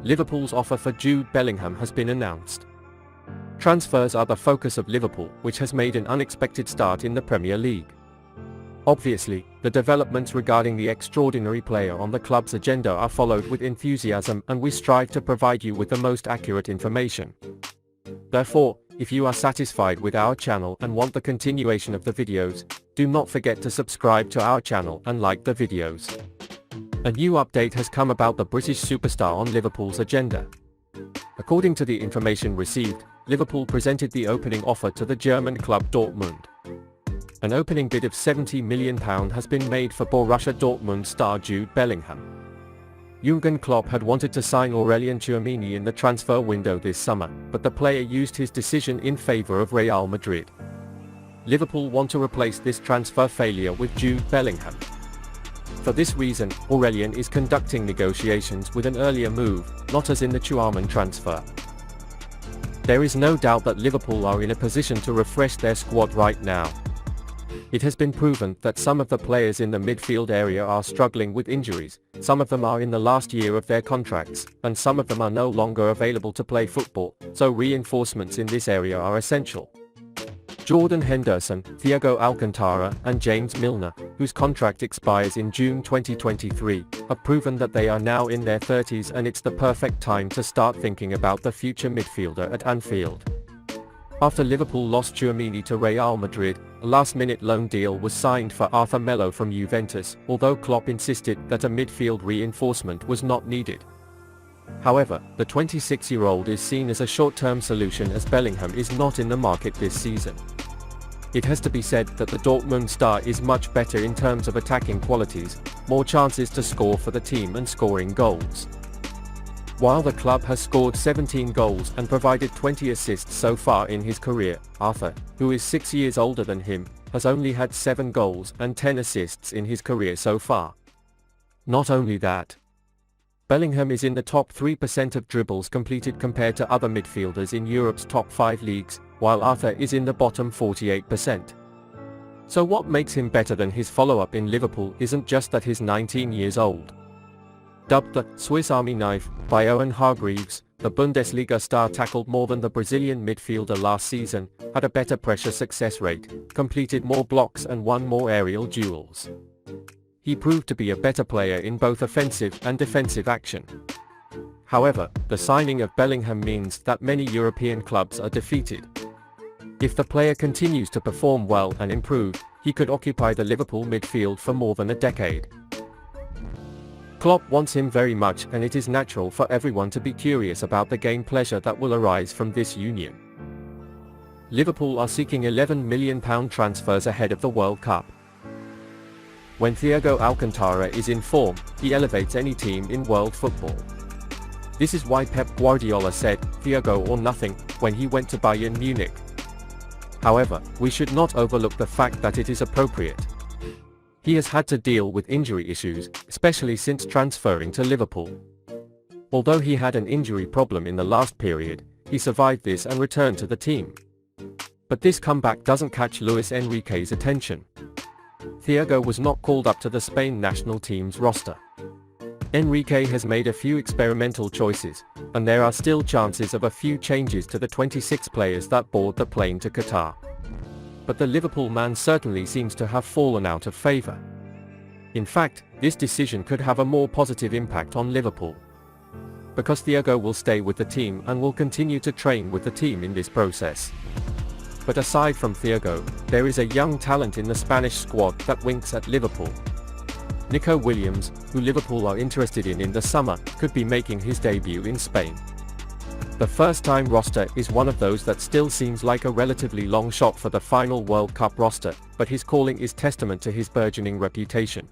Liverpool's offer for Jude Bellingham has been announced. Transfers are the focus of Liverpool, which has made an unexpected start in the Premier League. Obviously, the developments regarding the extraordinary player on the club's agenda are followed with enthusiasm, and we strive to provide you with the most accurate information. Therefore, if you are satisfied with our channel and want the continuation of the videos, do not forget to subscribe to our channel and like the videos. A new update has come about the British superstar on Liverpool's agenda. According to the information received, Liverpool presented the opening offer to the German club Dortmund. An opening bid of £70 million has been made for Borussia Dortmund star Jude Bellingham. Jürgen Klopp had wanted to sign Aurelien Tchouameni in the transfer window this summer, but the player used his decision in favour of Real Madrid. Liverpool want to replace this transfer failure with Jude Bellingham. For this reason, Aurelien is conducting negotiations with an earlier move, not as in the Tchouameni transfer. There is no doubt that Liverpool are in a position to refresh their squad right now. It has been proven that some of the players in the midfield area are struggling with injuries, some of them are in the last year of their contracts, and some of them are no longer available to play football, so reinforcements in this area are essential. Jordan Henderson, Thiago Alcantara, and James Milner, whose contract expires in June 2023, have proven that they are now in their 30s, and it's the perfect time to start thinking about the future midfielder at Anfield. After Liverpool lost Tchouameni to Real Madrid, a last-minute loan deal was signed for Arthur Melo from Juventus, although Klopp insisted that a midfield reinforcement was not needed. However, the 26-year-old is seen as a short-term solution as Bellingham is not in the market this season. It has to be said that the Dortmund star is much better in terms of attacking qualities, more chances to score for the team and scoring goals. While the club has scored 17 goals and provided 20 assists so far in his career, Arthur, who is 6 years older than him, has only had 7 goals and 10 assists in his career so far. Not only that, Bellingham is in the top 3% of dribbles completed compared to other midfielders in Europe's top 5 leagues, while Arthur is in the bottom 48%. So what makes him better than his follow-up in Liverpool isn't just that he's 19 years old. Dubbed the Swiss Army knife by Owen Hargreaves, the Bundesliga star tackled more than the Brazilian midfielder last season, had a better pressure success rate, completed more blocks and won more aerial duels. He proved to be a better player in both offensive and defensive action. However, the signing of Bellingham means that many European clubs are defeated. If the player continues to perform well and improve, he could occupy the Liverpool midfield for more than a decade. Klopp wants him very much, and it is natural for everyone to be curious about the game pleasure that will arise from this union. Liverpool are seeking £11 million transfers ahead of the World Cup. When Thiago Alcantara is in form, he elevates any team in world football. This is why Pep Guardiola said, "Thiago or nothing," when he went to Bayern Munich. However, we should not overlook the fact that it is appropriate. He has had to deal with injury issues, especially since transferring to Liverpool. Although he had an injury problem in the last period, he survived this and returned to the team. But this comeback doesn't catch Luis Enrique's attention. Thiago was not called up to the Spain national team's roster. Enrique has made a few experimental choices, and there are still chances of a few changes to the 26 players that board the plane to Qatar. But the Liverpool man certainly seems to have fallen out of favour. In fact, this decision could have a more positive impact on Liverpool, because Thiago will stay with the team and will continue to train with the team in this process. But aside from Thiago, there is a young talent in the Spanish squad that winks at Liverpool. Nico Williams, who Liverpool are interested in the summer, could be making his debut in Spain. The first-time roster is one of those that still seems like a relatively long shot for the final World Cup roster, but his calling is testament to his burgeoning reputation.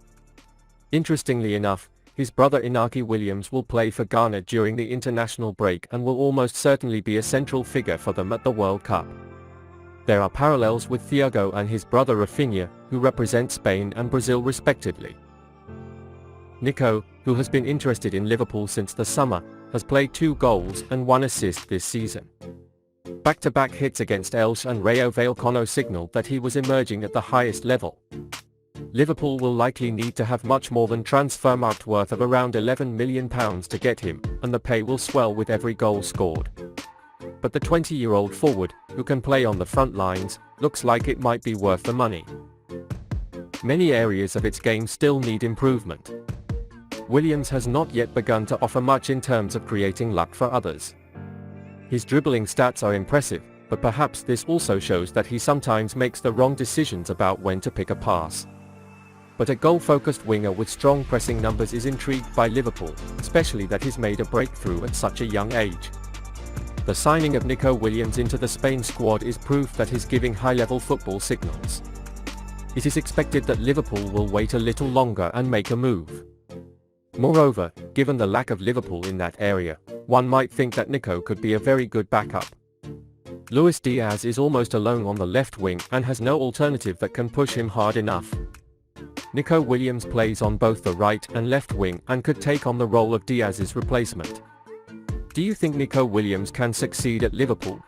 Interestingly enough, his brother Inaki Williams will play for Ghana during the international break and will almost certainly be a central figure for them at the World Cup. There are parallels with Thiago and his brother Rafinha, who represent Spain and Brazil respectively. Nico, who has been interested in Liverpool since the summer, has played 2 goals and 1 assist this season. Back-to-back hits against Elche and Rayo Vallecano signaled that he was emerging at the highest level. Liverpool will likely need to have much more than transfermarkt worth of around £11 million to get him, and the pay will swell with every goal scored. But the 20-year-old forward, who can play on the front lines, looks like it might be worth the money. Many areas of its game still need improvement. Williams has not yet begun to offer much in terms of creating luck for others. His dribbling stats are impressive, but perhaps this also shows that he sometimes makes the wrong decisions about when to pick a pass. But a goal-focused winger with strong pressing numbers is intrigued by Liverpool, especially that he's made a breakthrough at such a young age. The signing of Nico Williams into the Spain squad is proof that he's giving high-level football signals. It is expected that Liverpool will wait a little longer and make a move. Moreover, given the lack of Liverpool in that area, one might think that Nico could be a very good backup. Luis Diaz is almost alone on the left wing and has no alternative that can push him hard enough. Nico Williams plays on both the right and left wing and could take on the role of Diaz's replacement. Do you think Nico Williams can succeed at Liverpool?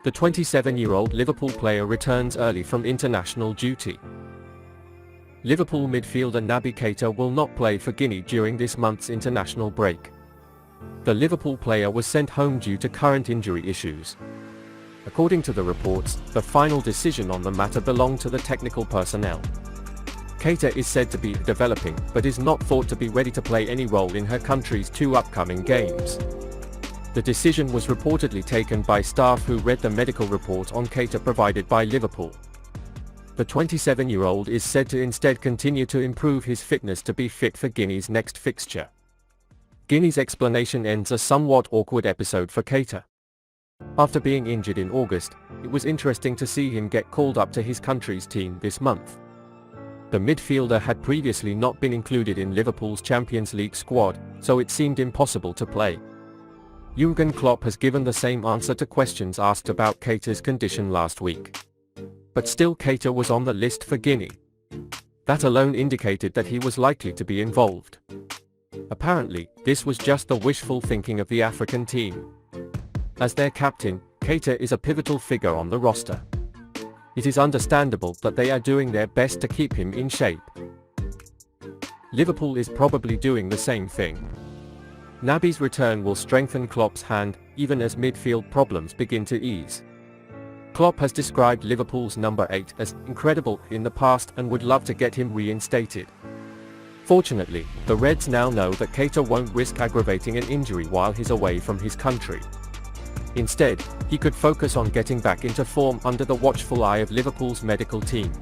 The 27-year-old Liverpool player returns early from international duty. Liverpool midfielder Naby Keita will not play for Guinea during this month's international break. The Liverpool player was sent home due to current injury issues. According to the reports, the final decision on the matter belonged to the technical personnel. Keita is said to be developing, but is not thought to be ready to play any role in her country's 2 upcoming games. The decision was reportedly taken by staff who read the medical report on Keita provided by Liverpool. The 27-year-old is said to instead continue to improve his fitness to be fit for Guinea's next fixture. Guinea's explanation ends a somewhat awkward episode for Keita. After being injured in August, it was interesting to see him get called up to his country's team this month. The midfielder had previously not been included in Liverpool's Champions League squad, so it seemed impossible to play. Jürgen Klopp has given the same answer to questions asked about Keita's condition last week. But still, Keita was on the list for Guinea. That alone indicated that he was likely to be involved. Apparently, this was just the wishful thinking of the African team. As their captain, Keita is a pivotal figure on the roster. It is understandable that they are doing their best to keep him in shape. Liverpool is probably doing the same thing. Naby's return will strengthen Klopp's hand, even as midfield problems begin to ease. Klopp has described Liverpool's number 8 as incredible in the past and would love to get him reinstated. Fortunately, the Reds now know that Keita won't risk aggravating an injury while he's away from his country. Instead, he could focus on getting back into form under the watchful eye of Liverpool's medical team.